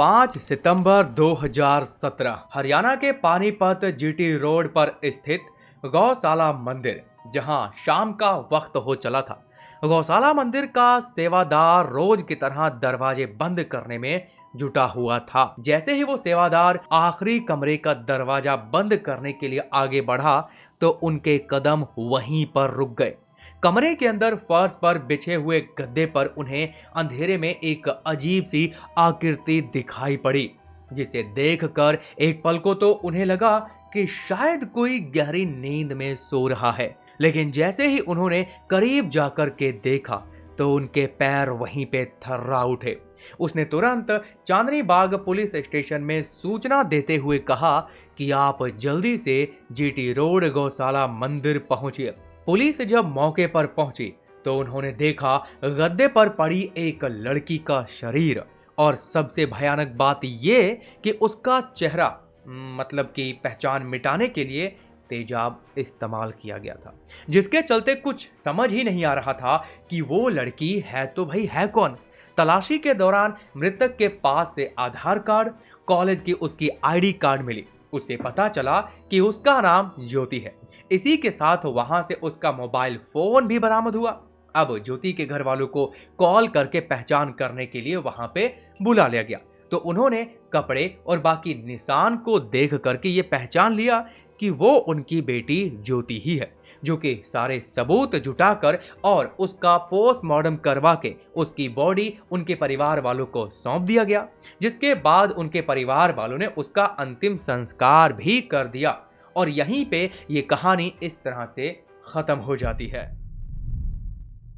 5 सितंबर 2017 हरियाणा के Panipat GT road पर स्थित गौशाला मंदिर, जहां शाम का वक्त हो चला था। गौशाला मंदिर का सेवादार रोज की तरह दरवाजे बंद करने में जुटा हुआ था। जैसे ही वो सेवादार आखिरी कमरे का दरवाजा बंद करने के लिए आगे बढ़ा तो उनके कदम वहीं पर रुक गए। कमरे के अंदर फर्श पर बिछे हुए गद्दे पर उन्हें अंधेरे में एक अजीब सी आकृति दिखाई पड़ी, जिसे देखकर एक पल को तो उन्हें लगा कि शायद कोई गहरी नींद में सो रहा है। लेकिन जैसे ही उन्होंने करीब जाकर के देखा तो उनके पैर वहीं पे थर्रा उठे। उसने तुरंत चांदनी बाग पुलिस स्टेशन में सूचना देते हुए कहा कि आप जल्दी से जीटी रोड गौशाला मंदिर पहुंचिए। पुलिस जब मौके पर पहुंची तो उन्होंने देखा गद्दे पर पड़ी एक लड़की का शरीर, और सबसे भयानक बात यह कि उसका चेहरा मतलब कि पहचान मिटाने के लिए तेजाब इस्तेमाल किया गया था, जिसके चलते कुछ समझ ही नहीं आ रहा था कि वो लड़की है तो भाई है कौन। तलाशी के दौरान मृतक के पास से आधार कार्ड, कॉलेज की उसकी आईडी कार्ड मिली। उसे पता चला कि उसका नाम ज्योति है। इसी के साथ वहां से उसका मोबाइल फोन भी बरामद हुआ। अब ज्योति के घर वालों को कॉल करके पहचान करने के लिए वहां पे बुला लिया गया, तो उन्होंने कपड़े और बाकी निशान को देख करके ये पहचान लिया कि वो उनकी बेटी ज्योति ही है, जो कि सारे सबूत जुटाकर और उसका पोस्टमार्टम करवा के उसकी बॉडी उनके परिवार वालों को सौंप दिया गया, जिसके बाद उनके परिवार वालों ने उसका अंतिम संस्कार भी कर दिया। और यहीं पे ये कहानी इस तरह से खत्म हो जाती है।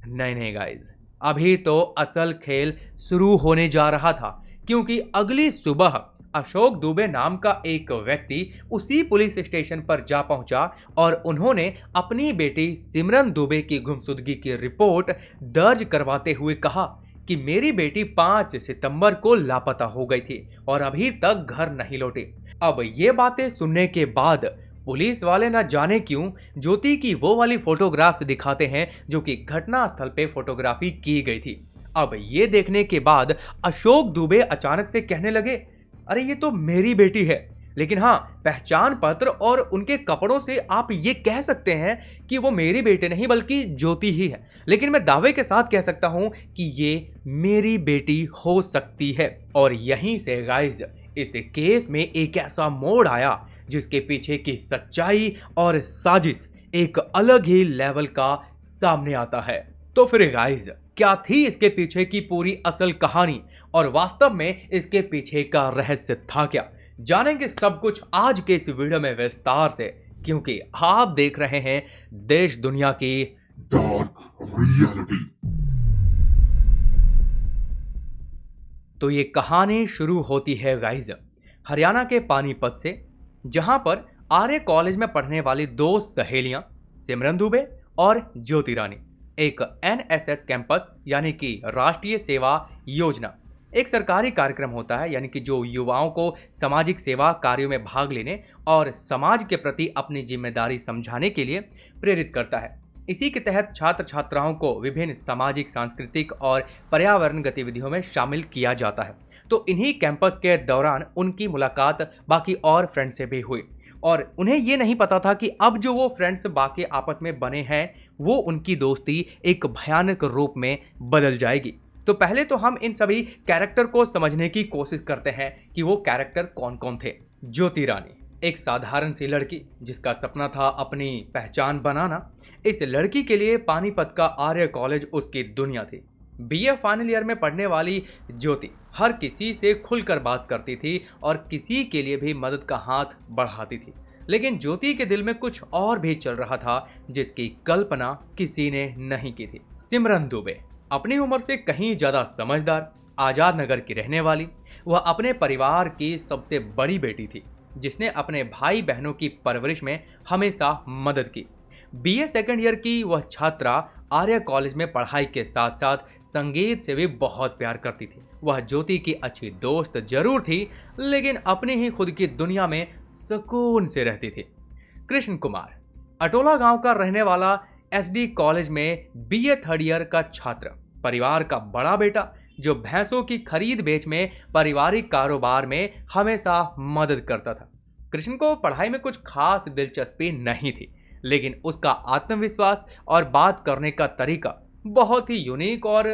नहीं गाइज, अभी तो असल खेल शुरू होने जा रहा था, क्योंकि अगली सुबह अशोक दुबे नाम का एक व्यक्ति उसी पुलिस स्टेशन पर जा पहुंचा और उन्होंने अपनी बेटी सिमरन दुबे की गुमशुदगी की रिपोर्ट दर्ज करवाते हुए कहा कि मेरी बेटी 5 सितंबर को लापता हो गई थी और अभी तक घर नहीं लौटी। अब ये बातें सुनने के बाद पुलिस वाले न जाने क्यों ज्योति की वो वाली फोटोग्राफ्स दिखाते हैं जो कि घटना स्थल पे फोटोग्राफी की गई थी। अब ये देखने के बाद अशोक दुबे अचानक से कहने लगे, अरे ये तो मेरी बेटी है। लेकिन हाँ, पहचान पत्र और उनके कपड़ों से आप ये कह सकते हैं कि वो मेरी बेटी नहीं बल्कि ज्योति ही है। लेकिन मैं दावे के साथ कह सकता हूं कि ये मेरी बेटी हो सकती है। और यहीं से गाइज इस केस में एक ऐसा मोड़ आया जिसके पीछे की सच्चाई और साजिश एक अलग ही लेवल का सामने आता है। तो फिर गाइज क्या थी इसके पीछे की पूरी असल कहानी और वास्तव में इसके पीछे का रहस्य था क्या? जानेंगे सब कुछ आज के इस वीडियो में विस्तार से, क्योंकि आप देख रहे हैं देश दुनिया की डार्क रियलिटी। तो ये कहानी शुरू होती है गाइज हरियाणा के पानीपत से, जहां पर आर्य कॉलेज में पढ़ने वाली दो सहेलियां सिमरन दुबे और ज्योति रानी एक एनएसएस कैंपस यानी कि राष्ट्रीय सेवा योजना, एक सरकारी कार्यक्रम होता है, यानी कि जो युवाओं को सामाजिक सेवा कार्यों में भाग लेने और समाज के प्रति अपनी जिम्मेदारी समझाने के लिए प्रेरित करता है। इसी के तहत छात्र छात्राओं को विभिन्न सामाजिक, सांस्कृतिक और पर्यावरण गतिविधियों में शामिल किया जाता है। तो इन्हीं कैंपस के दौरान उनकी मुलाकात बाकी और फ्रेंड से भी हुई, और उन्हें ये नहीं पता था कि अब जो वो फ्रेंड्स बाकी आपस में बने हैं वो उनकी दोस्ती एक भयानक रूप में बदल जाएगी। तो पहले तो हम इन सभी कैरेक्टर को समझने की कोशिश करते हैं कि वो कैरेक्टर कौन कौन थे। ज्योति रानी एक साधारण सी लड़की जिसका सपना था अपनी पहचान बनाना। इस लड़की के लिए पानीपत का आर्य कॉलेज उसकी दुनिया थी। बीए फाइनल ईयर में पढ़ने वाली ज्योति हर किसी से खुलकर बात करती थी और किसी के लिए भी मदद का हाथ बढ़ाती थी। लेकिन ज्योति के दिल में कुछ और भी चल रहा था जिसकी कल्पना किसी ने नहीं की थी। सिमरन दुबे अपनी उम्र से कहीं ज्यादा समझदार, आजाद नगर की रहने वाली, वह अपने परिवार की सबसे बड़ी बेटी थी जिसने अपने भाई बहनों की परवरिश में हमेशा मदद की। बीए सेकंड ईयर की वह छात्रा आर्य कॉलेज में पढ़ाई के साथ साथ संगीत से भी बहुत प्यार करती थी। वह ज्योति की अच्छी दोस्त जरूर थी, लेकिन अपनी ही खुद की दुनिया में सुकून से रहती थी। कृष्ण कुमार अटोला गांव का रहने वाला एसडी कॉलेज में बीए थर्ड ईयर का छात्र, परिवार का बड़ा बेटा, जो भैंसों की खरीद बेच में पारिवारिक कारोबार में हमेशा मदद करता था। कृष्ण को पढ़ाई में कुछ खास दिलचस्पी नहीं थी, लेकिन उसका आत्मविश्वास और बात करने का तरीका बहुत ही यूनिक और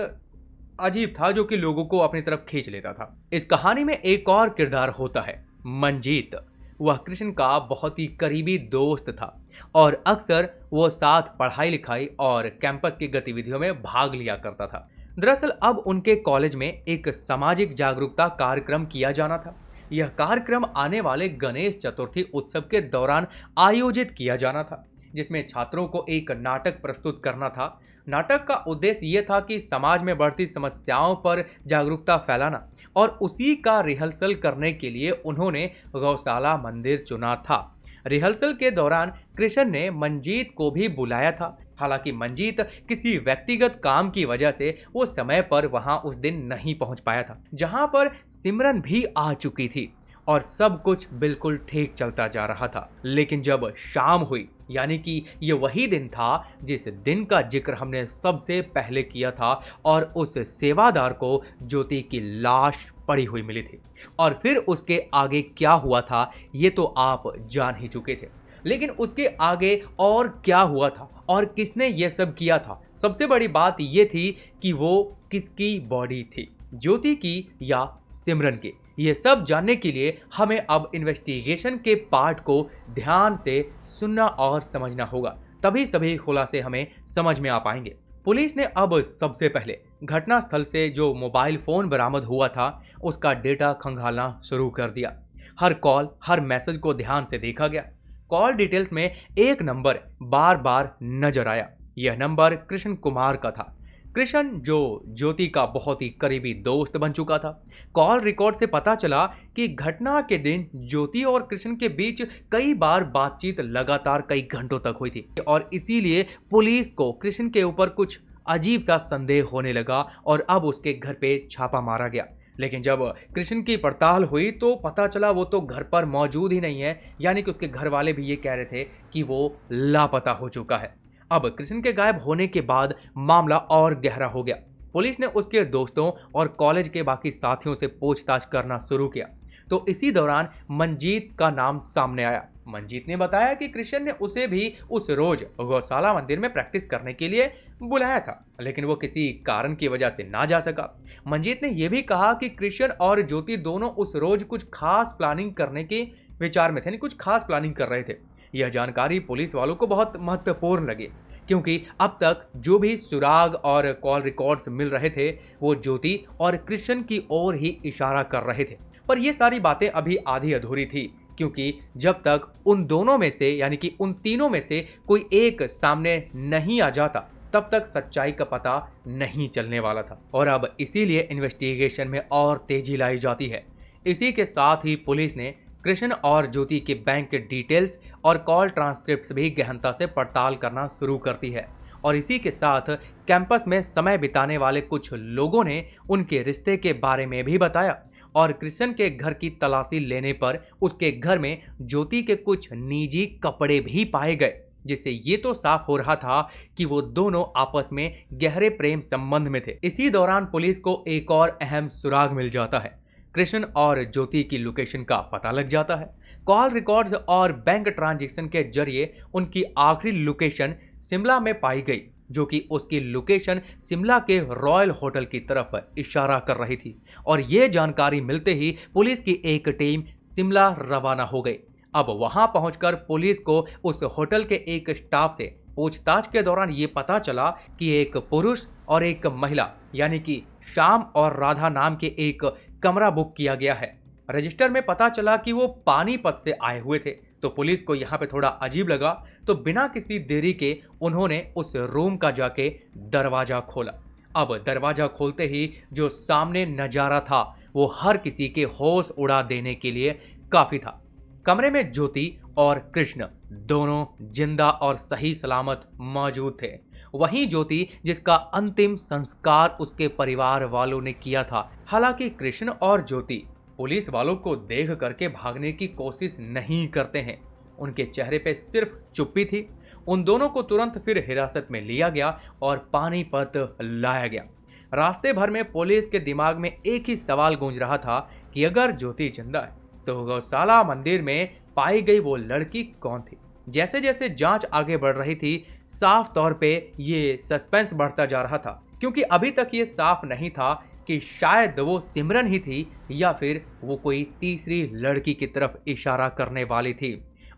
अजीब था, जो कि लोगों को अपनी तरफ खींच लेता था। इस कहानी में एक और किरदार होता है मंजीत। वह कृष्ण का बहुत ही करीबी दोस्त था और अक्सर वो साथ पढ़ाई लिखाई और कैंपस की गतिविधियों में भाग लिया करता था। दरअसल अब उनके कॉलेज में एक सामाजिक जागरूकता कार्यक्रम किया जाना था। यह कार्यक्रम आने वाले गणेश चतुर्थी उत्सव के दौरान आयोजित किया जाना था, जिसमें छात्रों को एक नाटक प्रस्तुत करना था। नाटक का उद्देश्य यह था कि समाज में बढ़ती समस्याओं पर जागरूकता फैलाना, और उसी का रिहर्सल करने के लिए उन्होंने गौशाला मंदिर चुना था। रिहर्सल के दौरान कृष्ण ने मंजीत को भी बुलाया था। हालांकि मंजीत किसी व्यक्तिगत काम की वजह से वो समय पर वहां उस दिन नहीं पहुंच पाया था, जहां पर सिमरन भी आ चुकी थी और सब कुछ बिल्कुल ठीक चलता जा रहा था। लेकिन जब शाम हुई, यानी कि ये वही दिन था जिस दिन का जिक्र हमने सबसे पहले किया था, और उस सेवादार को ज्योति की लाश पड़ी हुई मिली थी, और फिर उसके आगे क्या हुआ था ये तो आप जान ही चुके थे। लेकिन उसके आगे और क्या हुआ था और किसने ये सब किया था, सबसे बड़ी बात ये थी कि वो किसकी बॉडी थी, ज्योति की या सिमरन की। ये सब जानने के लिए हमें अब इन्वेस्टिगेशन के पार्ट को ध्यान से सुनना और समझना होगा, तभी सभी खुलासे हमें समझ में आ पाएंगे। पुलिस ने अब सबसे पहले घटनास्थल से जो मोबाइल फोन बरामद हुआ था उसका डेटा खंगालना शुरू कर दिया। हर कॉल, हर मैसेज को ध्यान से देखा गया। कॉल डिटेल्स में एक नंबर बार बार नजर आया। यह नंबर कृष्ण कुमार का था। कृष्ण जो ज्योति का बहुत ही करीबी दोस्त बन चुका था। कॉल रिकॉर्ड से पता चला कि घटना के दिन ज्योति और कृष्ण के बीच कई बार बातचीत लगातार कई घंटों तक हुई थी, और इसीलिए पुलिस को कृष्ण के ऊपर कुछ अजीब सा संदेह होने लगा और अब उसके घर पे छापा मारा गया। लेकिन जब कृष्ण की पड़ताल हुई तो पता चला वो तो घर पर मौजूद ही नहीं है, यानी कि उसके घर वाले भी ये कह रहे थे कि वो लापता हो चुका है। अब कृष्ण के गायब होने के बाद मामला और गहरा हो गया। पुलिस ने उसके दोस्तों और कॉलेज के बाकी साथियों से पूछताछ करना शुरू किया, तो इसी दौरान मंजीत का नाम सामने आया। मंजीत ने बताया कि कृष्ण ने उसे भी उस रोज गौशाला मंदिर में प्रैक्टिस करने के लिए बुलाया था, लेकिन वो किसी कारण की वजह से ना जा सका। मंजीत ने यह भी कहा कि कृष्ण और ज्योति दोनों उस रोज कुछ खास प्लानिंग करने के विचार में थे, कुछ खास प्लानिंग कर रहे थे। यह जानकारी पुलिस वालों को बहुत महत्वपूर्ण लगी, क्योंकि अब तक जो भी सुराग और कॉल रिकॉर्ड्स मिल रहे थे वो ज्योति और कृष्ण की ओर ही इशारा कर रहे थे। पर ये सारी बातें अभी आधी अधूरी थी, क्योंकि जब तक उन दोनों में से, यानी कि उन तीनों में से कोई एक सामने नहीं आ जाता, तब तक सच्चाई का पता नहीं चलने वाला था। और अब इसीलिए इन्वेस्टिगेशन में और तेजी लाई जाती है। इसी के साथ ही पुलिस ने कृष्ण और ज्योति के बैंक के डिटेल्स और कॉल ट्रांसक्रिप्ट्स भी गहनता से पड़ताल करना शुरू करती है। और इसी के साथ कैंपस में समय बिताने वाले कुछ लोगों ने उनके रिश्ते के बारे में भी बताया, और कृष्ण के घर की तलाशी लेने पर उसके घर में ज्योति के कुछ निजी कपड़े भी पाए गए, जिससे ये तो साफ हो रहा था कि वो दोनों आपस में गहरे प्रेम संबंध में थे। इसी दौरान पुलिस को एक और अहम सुराग मिल जाता है। कृष्ण और ज्योति की लोकेशन का पता लग जाता है। कॉल रिकॉर्ड्स और बैंक ट्रांजैक्शन के जरिए उनकी आखिरी लोकेशन शिमला में पाई गई, जो कि उसकी लोकेशन शिमला के रॉयल होटल की तरफ इशारा कर रही थी। और ये जानकारी मिलते ही पुलिस की एक टीम शिमला रवाना हो गई। अब वहां पहुंचकर पुलिस को उस होटल के एक स्टाफ से पूछताछ के दौरान ये पता चला कि एक पुरुष और एक महिला, यानी कि श्याम और राधा नाम के एक कमरा बुक किया गया है। रजिस्टर में पता चला कि वो पानीपत से आए हुए थे, तो पुलिस को यहाँ पे थोड़ा अजीब लगा, तो बिना किसी देरी के उन्होंने उस रूम का जाके दरवाजा खोला। अब दरवाजा खोलते ही जो सामने नजारा था वो हर किसी के होश उड़ा देने के लिए काफी था। कमरे में ज्योति और कृष्ण दोनों जिंदा और सही सलामत मौजूद थे। वही ज्योति जिसका अंतिम संस्कार उसके परिवार वालों ने किया था। हालांकि कृष्ण और ज्योति पुलिस वालों को देख करके भागने की कोशिश नहीं करते हैं, उनके चेहरे पे सिर्फ चुप्पी थी। उन दोनों को तुरंत फिर हिरासत में लिया गया और पानीपत लाया गया। रास्ते भर में पुलिस के दिमाग में एक ही सवाल गूंज रहा था कि अगर ज्योति जिंदा है तो गौशाला मंदिर में पाई गई वो लड़की कौन थी। जैसे जैसे जांच आगे बढ़ रही थी, साफ तौर पे ये सस्पेंस बढ़ता जा रहा था, क्योंकि अभी तक ये साफ नहीं था कि शायद वो सिमरन ही थी या फिर वो कोई तीसरी लड़की की तरफ इशारा करने वाली थी।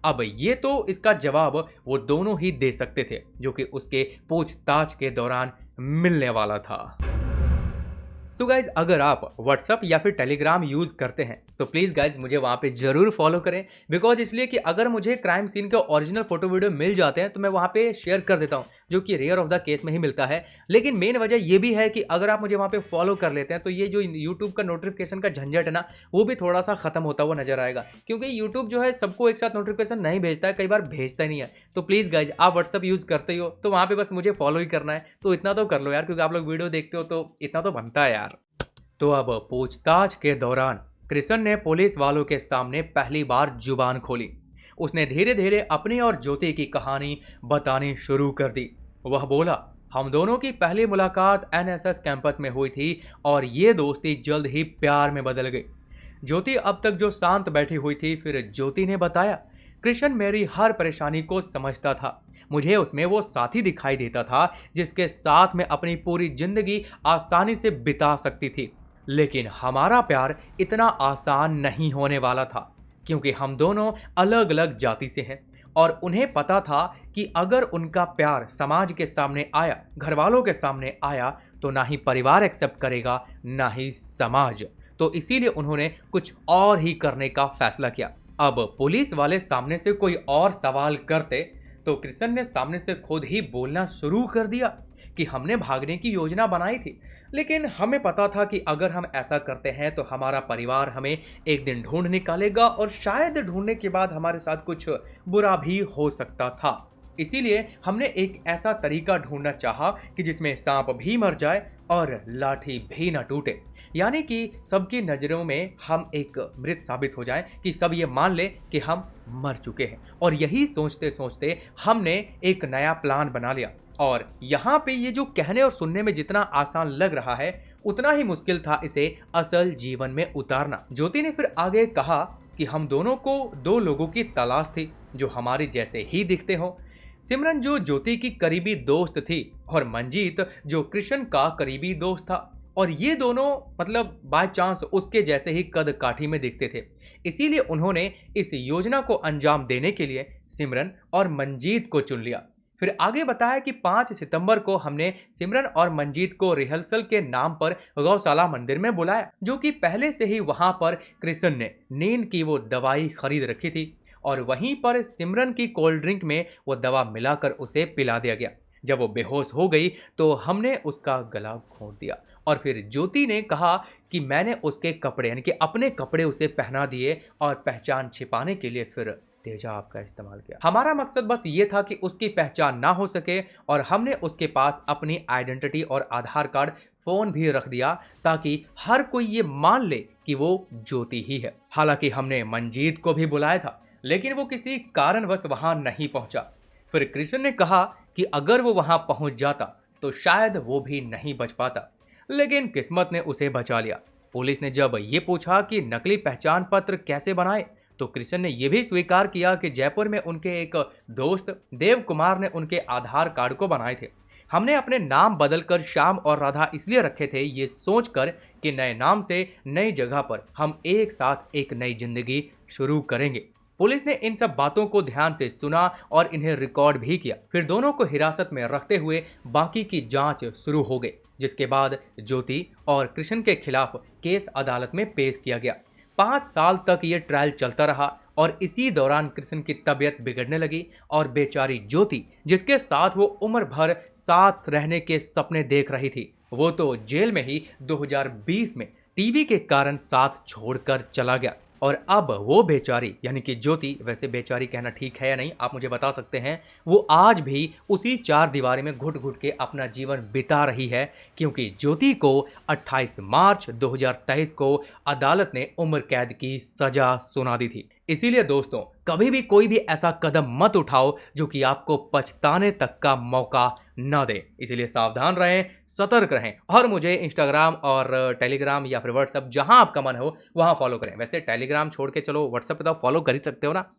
अब ये तो इसका जवाब वो दोनों ही दे सकते थे, जो कि उसके पूछताछ के दौरान मिलने वाला था। सो गाइज, अगर आप व्हाट्सअप या फिर टेलीग्राम यूज़ करते हैं तो प्लीज़ गाइज मुझे वहाँ पे ज़रूर फॉलो करें। बिकॉज इसलिए कि अगर मुझे क्राइम सीन के ओरिजिनल फोटो वीडियो मिल जाते हैं तो मैं वहाँ पे शेयर कर देता हूँ, जो कि रेयर ऑफ द केस में ही मिलता है। लेकिन मेन वजह ये भी है कि अगर आप मुझे वहाँ पे फॉलो कर लेते हैं तो ये जो यूट्यूब का नोटिफिकेशन का झंझट है ना, वो भी थोड़ा सा खत्म होता हुआ नजर आएगा, क्योंकि यूट्यूब जो है सबको एक साथ नोटिफिकेशन नहीं भेजता है, कई बार भेजता ही नहीं है। तो प्लीज़ गाइज, आप व्हाट्सअप यूज़ करते हो तो वहाँ पे बस मुझे फॉलो ही करना है, तो इतना तो कर लो यार, क्योंकि आप लोग वीडियो देखते हो तो इतना तो बनता है यार। तो अब पूछताछ के दौरान कृष्ण ने पुलिस वालों के सामने पहली बार जुबान खोली। उसने धीरे धीरे अपनी और ज्योति की कहानी बतानी शुरू कर दी। वह बोला, हम दोनों की पहली मुलाकात एनएसएस कैंपस में हुई थी और ये दोस्ती जल्द ही प्यार में बदल गई। ज्योति अब तक जो शांत बैठी हुई थी, फिर ज्योति ने बताया, कृष्ण मेरी हर परेशानी को समझता था। मुझे उसमें वो साथी दिखाई देता था जिसके साथ मैं अपनी पूरी जिंदगी आसानी से बिता सकती थी। लेकिन हमारा प्यार इतना आसान नहीं होने वाला था, क्योंकि हम दोनों अलग अलग जाति से हैं और उन्हें पता था कि अगर उनका प्यार समाज के सामने आया, घर वालों के सामने आया, तो ना ही परिवार एक्सेप्ट करेगा ना ही समाज। तो इसीलिए उन्होंने कुछ और ही करने का फैसला किया। अब पुलिस वाले सामने से कोई और सवाल करते तो कृष्ण ने सामने से खुद ही बोलना शुरू कर दिया कि हमने भागने की योजना बनाई थी, लेकिन हमें पता था कि अगर हम ऐसा करते हैं तो हमारा परिवार हमें एक दिन ढूंढ निकालेगा और शायद ढूंढने के बाद हमारे साथ कुछ बुरा भी हो सकता था। इसीलिए हमने एक ऐसा तरीका ढूंढना चाहा कि जिसमें सांप भी मर जाए और लाठी भी न टूटे, यानी कि सबकी नज़रों में हम एक मृत साबित हो जाएं, कि सब ये मान ले कि हम मर चुके हैं। और यही सोचते सोचते हमने एक नया प्लान बना लिया। और यहाँ पे ये जो कहने और सुनने में जितना आसान लग रहा है, उतना ही मुश्किल था इसे असल जीवन में उतारना। ज्योति ने फिर आगे कहा कि हम दोनों को दो लोगों की तलाश थी जो हमारे जैसे ही दिखते हो। सिमरन जो ज्योति की करीबी दोस्त थी और मंजीत जो कृष्ण का करीबी दोस्त था, और ये दोनों मतलब बाय चांस उसके जैसे ही कद काठी में दिखते थे। इसीलिए उन्होंने इस योजना को अंजाम देने के लिए सिमरन और मंजीत को चुन लिया। फिर आगे बताया कि 5 सितंबर को हमने सिमरन और मंजीत को रिहर्सल के नाम पर गौशाला मंदिर में बुलाया, जो कि पहले से ही वहां पर कृष्ण ने नींद की वो दवाई खरीद रखी थी और वहीं पर सिमरन की कोल्ड ड्रिंक में वो दवा मिलाकर उसे पिला दिया गया। जब वो बेहोश हो गई तो हमने उसका गला घोंट दिया और फिर ज्योति ने कहा कि मैंने उसके कपड़े यानी कि अपने कपड़े उसे पहना दिए और पहचान छिपाने के लिए फिर तेजाब का इस्तेमाल किया। हमारा मकसद बस ये था कि उसकी पहचान ना हो सके और हमने उसके पास अपनी आइडेंटिटी और आधार कार्ड, फोन भी रख दिया ताकि हर कोई ये मान ले कि वो ज्योति ही है। हालांकि हमने मंजीत को भी बुलाया था, लेकिन वो किसी कारणवश वहां नहीं पहुंचा। फिर कृष्ण ने कहा कि अगर वो वहां पहुंच जाता तो शायद वो भी नहीं बच पाता, लेकिन किस्मत ने उसे बचा लिया। पुलिस ने जब ये पूछा कि नकली पहचान पत्र कैसे बनाए, तो कृष्ण ने यह भी स्वीकार किया कि जयपुर में उनके एक दोस्त देव कुमार ने उनके आधार कार्ड को बनाए थे। हमने अपने नाम बदलकर श्याम और राधा इसलिए रखे थे ये सोचकर कि नए नाम से नई जगह पर हम एक साथ एक नई जिंदगी शुरू करेंगे। पुलिस ने इन सब बातों को ध्यान से सुना और इन्हें रिकॉर्ड भी किया। फिर दोनों को हिरासत में रखते हुए बाकी की जांच शुरू हो गई, जिसके बाद ज्योति और कृष्ण के खिलाफ केस अदालत में पेश किया गया। 5 साल तक ये ट्रायल चलता रहा और इसी दौरान कृष्ण की तबीयत बिगड़ने लगी और बेचारी ज्योति, जिसके साथ वो उम्र भर साथ रहने के सपने देख रही थी, वो तो जेल में ही 2020 में टीबी के कारण साथ छोड़कर चला गया। और अब वो बेचारी यानी कि ज्योति, वैसे बेचारी कहना ठीक है या नहीं आप मुझे बता सकते हैं, वो आज भी उसी 4 दीवारी में घुट घुट के अपना जीवन बिता रही है, क्योंकि ज्योति को 28 मार्च 2023 को अदालत ने उम्र कैद की सजा सुना दी थी। इसीलिए दोस्तों कभी भी कोई भी ऐसा कदम मत उठाओ जो कि आपको पछताने तक का मौका न दे। इसीलिए सावधान रहें, सतर्क रहें और मुझे इंस्टाग्राम और टेलीग्राम या फिर व्हाट्सएप जहां आपका मन हो वहां फॉलो करें। वैसे टेलीग्राम छोड़ के चलो व्हाट्सएप पे तो फॉलो कर ही सकते हो ना।